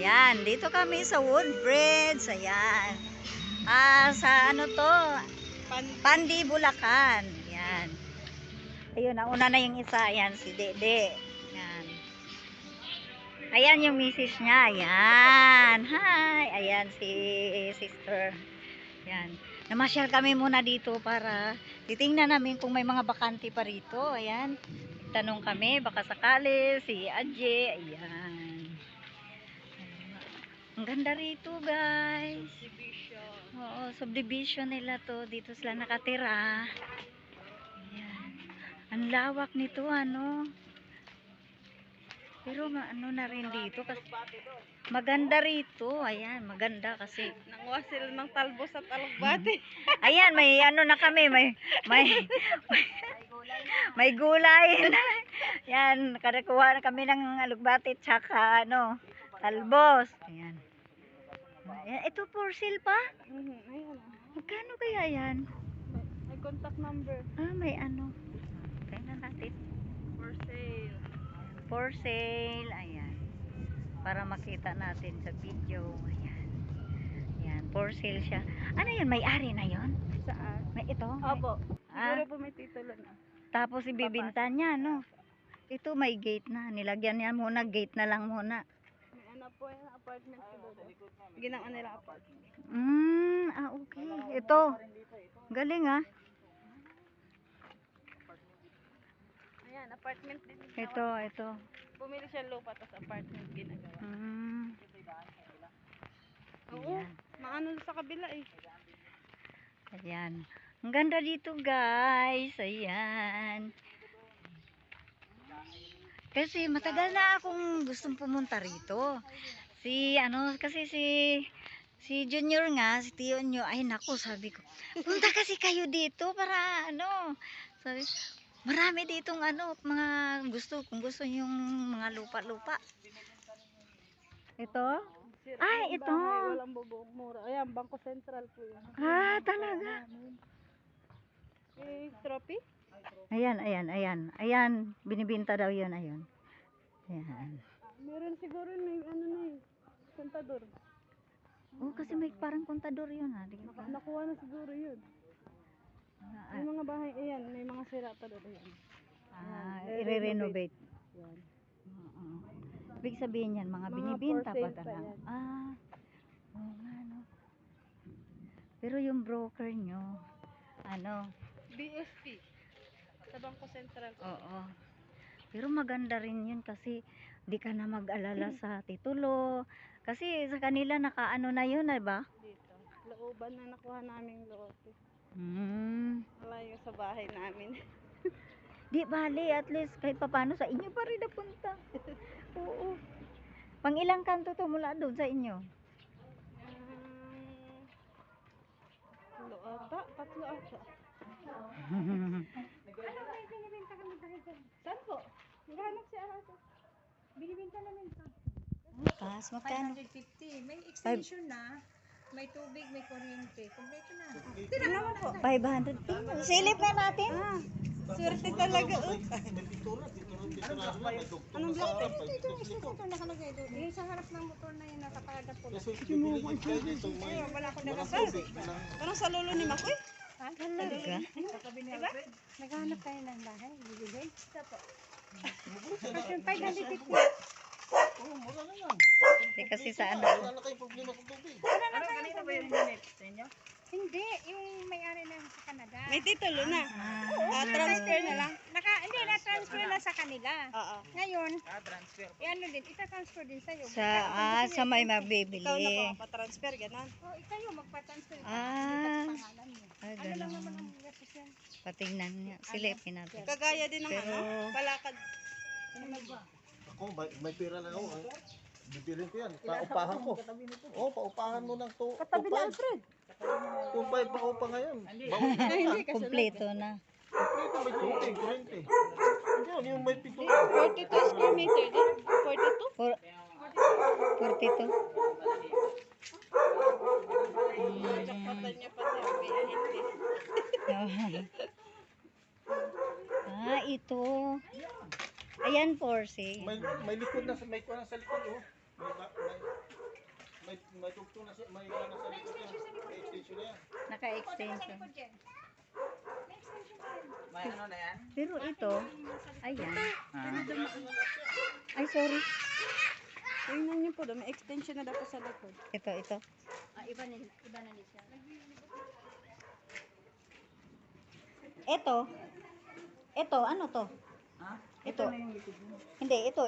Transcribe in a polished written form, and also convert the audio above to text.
Ayan, dito kami sa Woodbridge. Ayan. Sa ano to? Pandi, Bulacan. Ayan. Ayun, nauna na yung isa. Ayan, si Dede. Ayan. Ayan yung misis niya. Ayan. Hi. Ayan si sister. Ayan. Namasyal kami muna dito para titingnan namin kung may mga bakante pa rito. Ayan. Tanong kami, baka sakali, si Adje. Ayan. Ang ganda rito, guys. Oo, subdivision nila to. Dito sila nakatira. Ayan. Ang lawak nito, ano. Pero ano na rin dito kasi maganda rito. Ayan, maganda kasi Nanguha sila ng talbos at alugbati. ayan, may ano na kami, may, may gulay. Yan, nakakuha na kami ng alugbati tsaka ano, talbos. Ayan. Ayan, ito for sale pa? Ayan. Magkano kaya yan? May contact number. May ano. Tingnan natin. For sale. For sale. Ayan. Para makita natin sa video. Ayan. Ayan, for sale siya. Ano yun? May-ari na yun? Saan? May ito? Opo. Ah, Siguro po may titulo na. tapos ibibinta niya, no? Ito may gate na. Nilagyan niya muna. Gate na lang muna. May ano po yung apartment ko doon. Ginawa nila apartment. Okay. Ito. Galing, ah. Ayan, apartment din. Ito. Bumili siya lupa tapos apartment ginagawa. Oo. Ayan. Maano sa kabila eh. Ayan. Ang ganda dito, guys. Ayan. Kasi matagal na akong gustong pumunta rito. Kasi si Junior nga, si Tio nyo, ay naku, sabi ko, punta kasi kayo dito para sabi, marami ditong kung gusto yung mga lupa-lupa. Ito? Ay, ito. Walang bubong mura. Ayan, Bangko Sentral po yun. Talaga. Eh, trophy? Ayan, binibinta daw yun, ayun. Ayan. Meron siguro may ano na eh. Kontador. Kasi may parang kontador yun, ha. Nakuha na siguro yun. May mga bahay, ayan, may mga sira pa doon. Ayan. I-renovate. Yan. Oo. Ibig sabihin yan, mga Mga binibinta for pa sale pa talaga. yan. Oo nga, no. Pero yung broker nyo, BSP. Sa Bangko Sentral. oo. Pero maganda rin yun kasi di ka na mag-alala sa titulo. Kasi sa kanila nakaano na yun, ba? Dito. Looban na nakuha naming lote. Malayo sa bahay namin. Di bali, at least kahit papano sa inyo pa rin napunta. Oo. Pang ilang kanto to mula doon sa inyo? Tatlo ata. May binibenta kami dahil dyan. Saan po? Naghanap si Arato. Binibenta namin sa Magkano? 550. May extension na. May tubig, may kuryente. Kompleto na. Tingnan mo po. 500. Silip na natin. Swerte talaga. Anong block? Ito nakalagay doon. Yung sa harap ng motor na yun, nakaparagat po. Ayun, wala akong nakasal. Parang sa lolo ni Makoy. Talaga? Diba? Naghanap tayo ng bahay. Bibigay. Ito po. Kasi yung 550. Kasi sa ano? Ganito ba yung unit sa inyo? Hindi, yung may-ari na sa Canada. May titulo na. Transfer na lang. Hindi, na-transfer na sa kanila. Oo. Ngayon, ano din, ita-transfer din sa'yo. Sa may Ikaw na mabibili. po, pa-transfer, gano'n. Ikayo, magpa-transfer. Pangalan Ano lang ganun. naman ang gastos yan? Patingnan niya. Silipin natin. Kagaya din ng Pero- palakad. Ako, may pera lang ako. Bibilin ko yan. Paupahan ko. Oo, paupahan mo ng Katabi ni Alfred. 2.5 pa upa ngayon. Kompleto na. Kompleto, may tubig, kurente. Yun, yung may pito. 42 square meter din. 42? 42. Jackpotan niya pa siya. May ahit. Ito. Ayan, for sale. May likod na, may kuha sa likod, oh. may tugtong na siya, may ano sa likod yan. May extension na yan. Naka-extension. May extension pa rin. May ano na yan? Pero ito, ayan. Ah. Ay, sorry. Tingnan niyo po, may extension na daw po sa likod. Ito. Iba na din siya. Ito, ano to? Ha? Ito. Na yung likod mo. Hindi, ito.